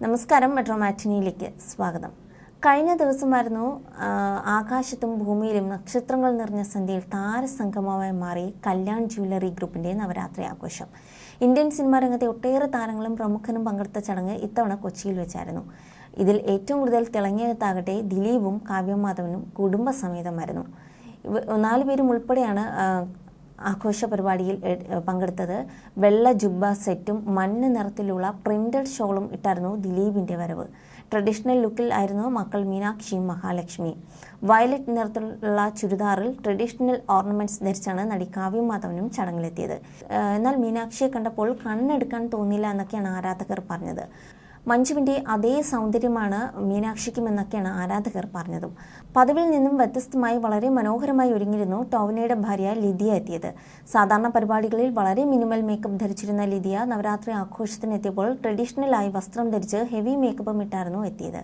നമസ്കാരം, മെട്രോ മാറ്റിനിയിലേക്ക് സ്വാഗതം. കഴിഞ്ഞ ദിവസമായിരുന്നു ആകാശത്തും ഭൂമിയിലും നക്ഷത്രങ്ങൾ നിറഞ്ഞ സന്ധ്യയിൽ താരസംഗമമായി മാറി കല്യാൺ ജ്വല്ലറി ഗ്രൂപ്പിന്റെ നവരാത്രി ആഘോഷം. ഇന്ത്യൻ സിനിമാ രംഗത്തെ ഒട്ടേറെ താരങ്ങളും പ്രമുഖരും പങ്കെടുത്ത ചടങ്ങ് ഇത്തവണ കൊച്ചിയിൽ വെച്ചായിരുന്നു. ഇതിൽ ഏറ്റവും കൂടുതൽ തിളങ്ങിയതാകട്ടെ ദിലീപും കാവ്യമാധവനും കുടുംബസമേതമായിരുന്നു. 4 പേരും ഉൾപ്പെടെയാണ് ആഘോഷ പരിപാടിയിൽ പങ്കെടുത്തത്. വെള്ള ജുബ്ബ സെറ്റും മഞ്ഞ നിറത്തിലുള്ള പ്രിന്റഡ് ഷോളും ഇട്ടായിരുന്നു ദിലീപിന്റെ വരവ്. ട്രഡീഷണൽ ലുക്കിൽ ആയിരുന്നു മക്കൾ മീനാക്ഷിയും മഹാലക്ഷ്മിയും. വയലറ്റ് നിറത്തിലുള്ള ചുരിദാറിൽ ട്രഡീഷണൽ ഓർണമെന്റ്സ് ധരിച്ചാണ് നടി കാവ്യമാധവനും ചടങ്ങിലെത്തിയത്. എന്നാൽ മീനാക്ഷിയെ കണ്ടപ്പോൾ കണ്ണെടുക്കാൻ തോന്നിയില്ല എന്നൊക്കെയാണ് ആരാധകർ പറഞ്ഞത്. മഞ്ജുവിൻ്റെ അതേ സൗന്ദര്യമാണ് മീനാക്ഷിക്കുമെന്നൊക്കെയാണ് ആരാധകർ പറഞ്ഞതും. പതിവിൽ നിന്നും വ്യത്യസ്തമായി വളരെ മനോഹരമായി ഒരുങ്ങിയിരുന്നു ടോവിനോയുടെ ഭാര്യ ലിദിയ എത്തിയത്. സാധാരണ പരിപാടികളിൽ വളരെ മിനിമൽ മേക്കപ്പ് ധരിച്ചിരുന്ന ലിദിയ നവരാത്രി ആഘോഷത്തിനെത്തിയപ്പോൾ ട്രഡീഷണലായി വസ്ത്രം ധരിച്ച് ഹെവി മേക്കപ്പും ഇട്ടായിരുന്നു എത്തിയത്.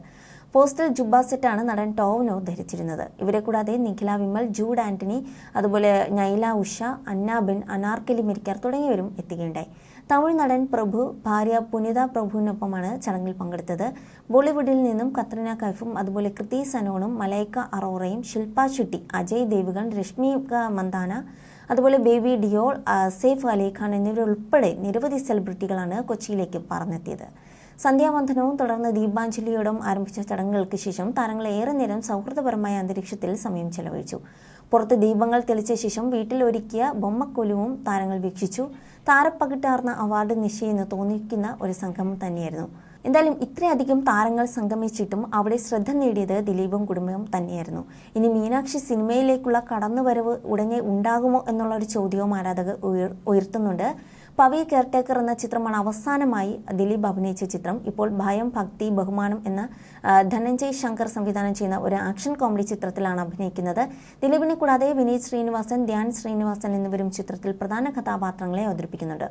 പോസ്റ്റൽ ജുബ്ബ സെറ്റാണ് നടൻ ടോവിനോ ധരിച്ചിരുന്നത്. ഇവരെ കൂടാതെ നിഖില വിമൽ, ജൂഡ് ആന്റണി, അതുപോലെ നൈല ഉഷ, അന്നാബിൻ, അനാർക്കലി മെരിക്കാർ തുടങ്ങിയവരും എത്തുകയുണ്ടായി. തമിഴ് നടൻ പ്രഭു ഭാര്യ പുനിത പ്രഭുവിനൊപ്പമാണ് ചടങ്ങിൽ പങ്കെടുത്തത്. ബോളിവുഡിൽ നിന്നും കത്രീന കൈഫും അതുപോലെ കൃതി സനോണും മലൈക്ക അറോറയും ശില്പ ഷെട്ടി, അജയ് ദേവ്ഗൺ, രശ്മിക മന്ദാന, അതുപോലെ ബേബി ഡിയോൾ, സെയ്ഫ് അലി ഖാൻ എന്നിവരുൾപ്പെടെ നിരവധി സെലിബ്രിറ്റികളാണ് കൊച്ചിയിലേക്ക് പറന്നെത്തിയത്. സന്ധ്യാവന്ദനവും തുടർന്ന് ദീപാഞ്ജലിയോടും ആരംഭിച്ച ചടങ്ങുകൾക്ക് ശേഷം താരങ്ങൾ ഏറെ നേരം സൗഹൃദപരമായ അന്തരീക്ഷത്തിൽ സമയം ചെലവഴിച്ചു. പുറത്ത് ദീപങ്ങൾ തെളിച്ച ശേഷം വീട്ടിൽ ഒരുക്കിയ ബൊമ്മക്കൊലുവും താരങ്ങൾ വീക്ഷിച്ചു. താരപ്പകിട്ടാർന്ന അവാർഡ് നിശ്ചയെന്ന് തോന്നിക്കുന്ന ഒരു സംഗമം തന്നെയായിരുന്നു. എന്തായാലും ഇത്രയധികം താരങ്ങൾ സംഗമിച്ചിട്ടും അവിടെ ശ്രദ്ധ നേടിയത് ദിലീപും കുടുംബവും തന്നെയായിരുന്നു. ഇനി മീനാക്ഷി സിനിമയിലേക്കുള്ള കടന്നുവരവ് ഉടനെ ഉണ്ടാകുമോ എന്നുള്ള ഒരു ചോദ്യവും ആരാധകർ ഉയർത്തുന്നുണ്ട്. പവി കെയർടേക്കർ എന്ന ചിത്രമാണ് അവസാനമായി ദിലീപ് അഭിനയിച്ച ചിത്രം. ഇപ്പോൾ ഭയം, ഭക്തി, ബഹുമാനം എന്ന ധനഞ്ജയ് ശങ്കർ സംവിധാനം ചെയ്യുന്ന ഒരു ആക്ഷൻ കോമഡി ചിത്രത്തിലാണ് അഭിനയിക്കുന്നത്. ദിലീപിനെ കൂടാതെ വിനീത് ശ്രീനിവാസൻ, ധ്യാൻ ശ്രീനിവാസൻ എന്നിവരും ചിത്രത്തിൽ പ്രധാന കഥാപാത്രങ്ങളെ അവതരിപ്പിക്കുന്നുണ്ട്.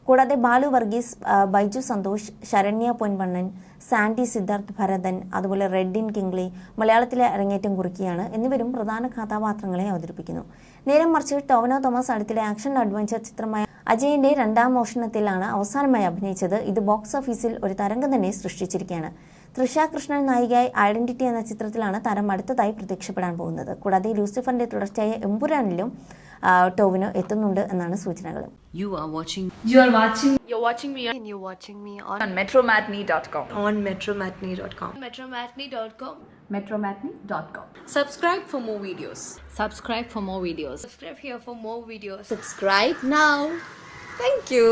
കൂടാതെ ബാലു വർഗീസ്, ബൈജു സന്തോഷ്, ശരണ്യ പൊൻവണ്ണൻ, സാൻഡി സിദ്ധാർത്ഥ് ഭരതൻ, അതുപോലെ റെഡിൻ കിങ്ലി മലയാളത്തിലെ അരങ്ങേറ്റം കുറിക്കുകയാണ്. എന്നിവരും പ്രധാന കഥാപാത്രങ്ങളെ അവതരിപ്പിക്കുന്നു. നേരെ മറിച്ച് ടോവിനോ തോമസ് അടുത്തിടെ ആക്ഷൻ അഡ്വഞ്ചർ ചിത്രമായ അജയന്റെ 2ാം മോഷണത്തിലാണ് അവസാനമായി അഭിനയിച്ചത്. ഇത് ബോക്സ് ഓഫീസിൽ ഒരു തരംഗം തന്നെ സൃഷ്ടിച്ചിരിക്കുകയാണ്. തൃഷ കൃഷ്ണൻ നായികയായി ഐഡന്റിറ്റി എന്ന ചിത്രത്തിലാണ് താരം അടുത്തതായി പ്രത്യക്ഷപ്പെടാൻ പോകുന്നത്. കൂടാതെ ലൂസിഫറിന്റെ തുടർച്ചയായ എമ്പുരാനിലും ടോവിനോ എത്തുന്നുണ്ട് എന്നാണ് സൂചനകൾ. You're watching me on metromatney.com. metromatney.com. Subscribe for more videos. Subscribe for more videos. Subscribe here for more videos. Subscribe now. Thank you.